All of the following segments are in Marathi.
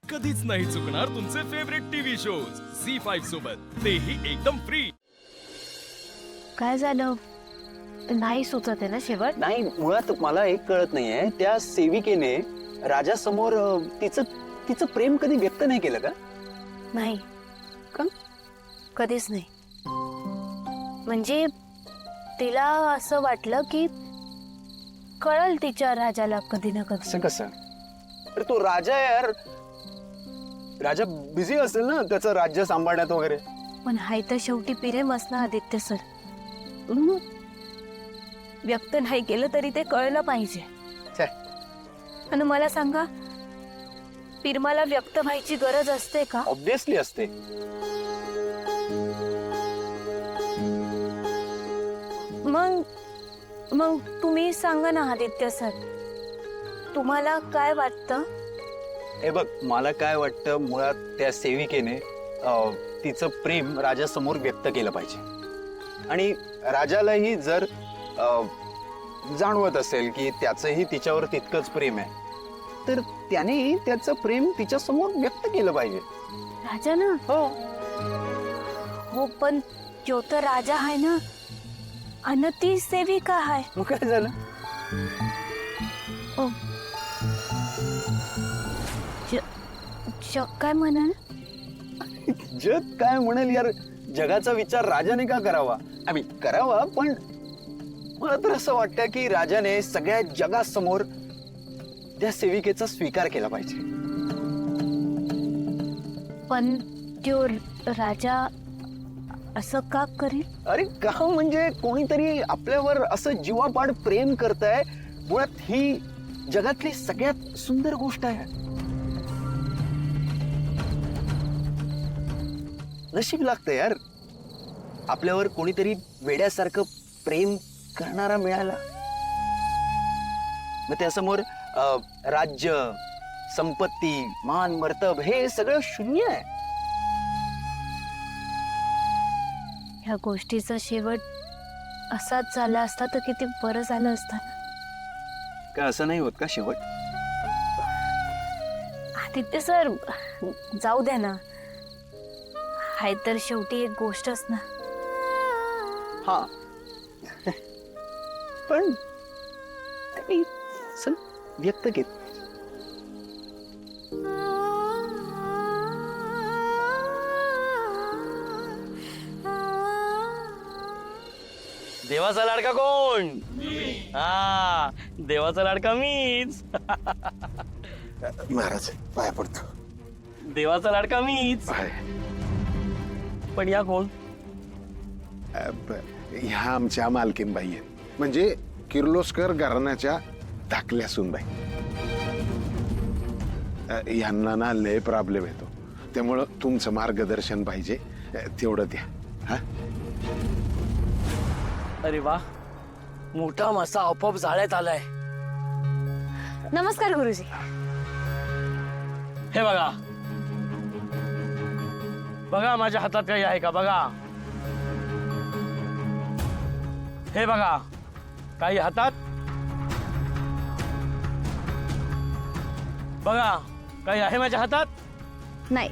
कधीच नाही चुकणार तुमचे फेवरेट टीव्ही शोज झी5 सोबत, तेही एकदम फ्री। काय झालं? नाही सुचत आहे ना शेवट? नाही, मुळात मला एक कळत नाहीये, त्या सेविकेने राजासमोर तिचं तिचं प्रेम कधी व्यक्त नाही केलं का? नाही का? कधीच नाही। म्हणजे तिला असं वाटलं की कळल तिच्या राजाला कधी ना कधी। असं कसं? अरे तो राजा आहे यार, राजा बिझी असेल ना त्याचं राज्य सांभाळण्यात वगैरे। पण हाय तर शेवटी प्रेमच ना आदित्य सर, व्यक्त नाही केलं तरी ते कळलं पाहिजे। छे. आणि मला सांगा, प्रेमाला व्यक्त व्हायची गरज असते का? ऑब्विसली असते। मग मग तुम्ही सांगा ना आदित्य सर, तुम्हाला काय वाटतं? हे बघ, मला काय वाटतं, मुळात त्या सेविकेने तिचं प्रेम राजासमोर व्यक्त केलं पाहिजे। आणि राजालाही जर जाणवत असेल की त्याचंही तिच्यावर तितकंच प्रेम आहे, तर त्याने त्याचं प्रेम तिच्या समोर व्यक्त केलं पाहिजे। राजा ना? हो, पण तो तर राजा आहे ना, आणि ती सेविका आहे। मग काय झालं? ओ, काय म्हणाल? जग काय म्हणेल यार, जगाचा विचार राजाने का करावा? आम्ही करावा, पण मला तर असं वाटतं की राजाने सगळ्या जगासमोर त्या सेविकेचा स्वीकार केला पाहिजे। पण तो राजा असं का करेल? अरे का म्हणजे कोणीतरी आपल्यावर असं जीवापाड प्रेम करतंय, मुळात ही जगातली सगळ्यात सुंदर गोष्ट आहे। नशीब लागतं यार, आपल्यावर कोणीतरी वेड्यासारखं प्रेम करणारा मिळाला। मग त्यासमोर राज्य, संपत्ती, मान मर्तब हे सगळं शून्य आहे। ह्या गोष्टीचा शेवट असाच झाला असता तर किती बरं झालं असतं। का असं नाही होत का शेवट? आदित्य सर, जाऊ द्या ना, हाय तर शेवटी एक गोष्टच ना। हा पण चल व्यक्त केलं। देवाचा लाडका कोण? हा, देवाचा लाडका मीच। महाराज पाया पडतो। देवाचा लाडका मीच। पण या कोण? ह्या आमच्या मालकीनबाई आहेत, म्हणजे किर्लोस्कर घराण्याच्या धाकल्या सूनबाई। यांना ना लय प्रॉब्लेम येतो, त्यामुळं तुमचं मार्गदर्शन पाहिजे, तेवढं द्या। हा, अरे वा, मोठा मासा आपोआप जाळ्यात आलाय। नमस्कार गुरुजी। हे बघा बघा, माझ्या हातात काही आहे का बघा। हे बघा, काही हातात बघा, काही आहे माझ्या हातात? नाही।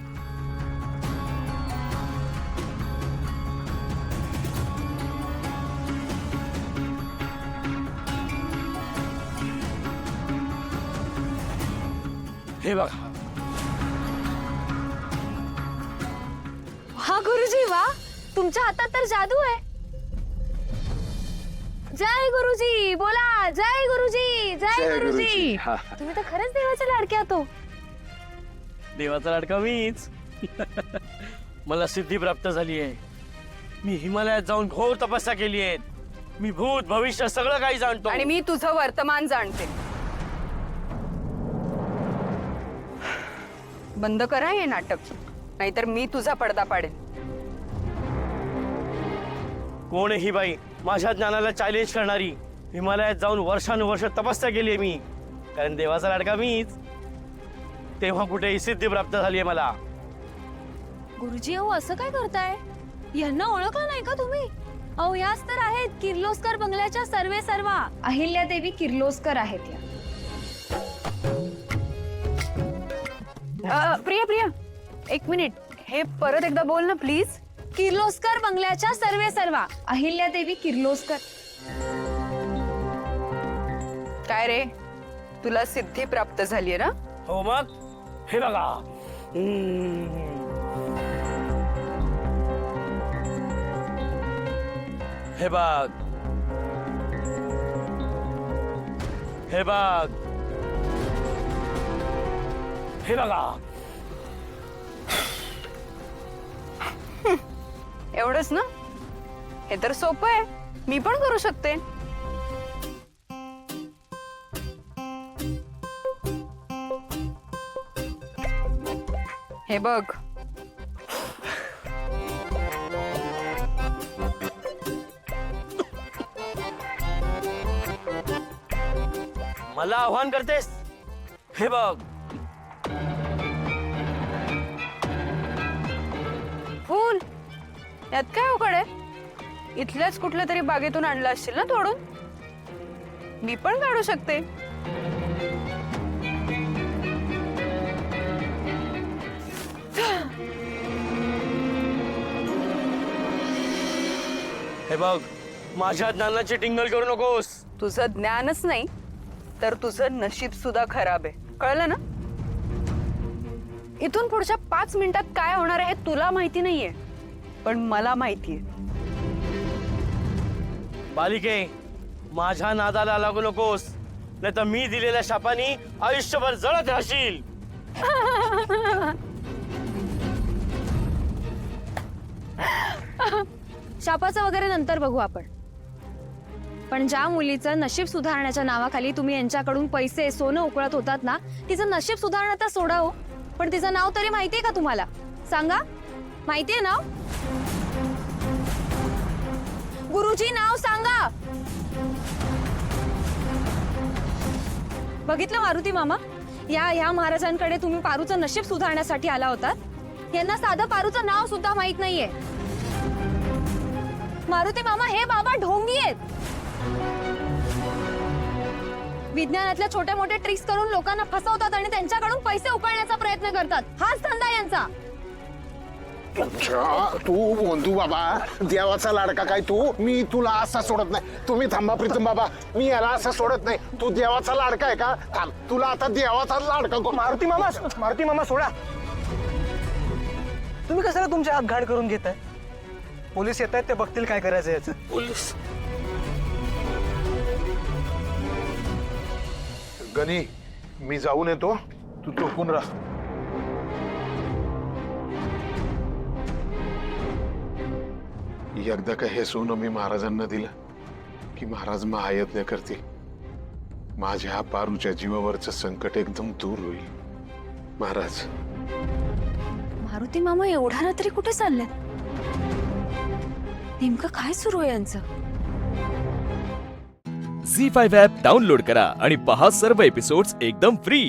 हे बघा। हा गुरुजी, वा, तुमच्या हातात तर जादू आहे। जय गुरुजी, बोला जय गुरुजी, जय गुरुजी। हा, तुम्ही तर खरंच देवाच्या लाडक्या आहात। देवाचा लाडका मीच। मला सिद्धी प्राप्त झाली आहे। मी हिमालयात जाऊन घोर तपस्या केली आहे। मी भूत भविष्य सगळं काही जाणतो। आणि मी तुझं वर्तमान जाणते। बंद करा हे नाटक, नाहीतर मी तुझा पडदा पाडेन। कोण आहे ही बाई माझ्या ज्ञानाला चॅलेंज करणारी? हिमालयात जाऊन वर्षानुवर्ष तपस्या केली आहे मी, कारण देवाचा लाडका मीच। तेव्हा कुठेही सिद्धी प्राप्त झाली आहे मला। गुरुजी, अहो असं काय करताय? यांना ओळखलं नाही का तुम्ही? अहो याच तर आहेत किर्लोस्कर बंगल्याच्या सर्वे सर्वा अहिल्यादेवी किर्लोस्कर आहेत या। प्रिया प्रिया, एक मिनिट, हे परत एकदा बोल ना प्लीज. किर्लोस्कर बंगल्याच्या सर्वे सर्वा अहिल्यादेवी किर्लोस्कर. काय रे, तुला सिद्धी प्राप्त झालीये ना? हो मग हे बघा. हे बघ, हे बघ, हे बघा. एवढंच ना? हे तर सोपं आहे, मी पण करू शकते. हे बघ, मला आव्हान करतेस? हे बघ. फूल, यात काय अवघड आहे? इथल्याच कुठल्या तरी बागेतून आणलं असशील ना तोडून. मी पण काढू शकते. हे बघ, माझ्या ज्ञानाची टिंगल करू नकोस. तुझं ज्ञानच नाही तर तुझं नशीब सुद्धा खराब आहे, कळलं ना? इथून पुढच्या 5 मिनिटात काय होणार आहे हे तुला माहिती नाहीये, पण मला माहितीये. बालिके, माझ्या नादाला लागू नकोस, नाही तर मी दिलेल्या शापानी आयुष्यभर जळत राहशील. शापाचं वगैरे नंतर बघू आपण. पण ज्या मुलीचं नशीब सुधारण्याच्या नावाखाली तुम्ही यांच्याकडून पैसे सोनं उकळत होतात ना, तिचं नशीब सुधारणं तर सोडा हो, पण तिचं नाव तरी माहितीये का तुम्हाला? सांगा, माहितीये नाव? गुरुजी, नाव सांगा. बघितलं मारुती मामा, या महाराजांकडे तुम्ही पारूचं नशीब सुधारण्यासाठी आला होतात. यांना साधं पारूचं नाव सुद्धा माहित नाहीये. मारुती मामा, हे बाबा ढोंगी आहेत. विज्ञानातल्या छोट्या मोठ्या ट्रिक्स करून लोकांना फसवतात आणि त्यांच्याकडून पैसे उकळण्याचा प्रयत्न करतात. हाच धंदा यांचा. तू बंधू बाबा, देवाचा लाडका काय तू? मी तुला असा सोडत नाही. तुम्ही थांबा प्रीतम बाबा, मी याला असं सोडत नाही. तू देवाचा लाडका आहे का? थांब, तुला आता देवाचा लाडका करू. मारुती मामा सोडा. तुम्ही कशाला तुमच्या हात घाण करून घेताय? पोलीस येत आहेत, ते बघतील काय करायचं याचं. पोलीस? गणी, मी जाऊन येतो, तू चोपून राहा. एकदा का हे सोनं मी महाराजांना दिलं की महाराज महायज्ञ करतील. माझ्या पारूच्या जीवावरचं संकट एकदम दूर होईल. महाराज. मारुती मामा एवढ्या रात्री कुठे चालले? नेमकं काय सुरू आहे यांचं? झी 5 ॲप डाउनलोड करा आणि पहा सर्व एपिसोड्स एकदम फ्री.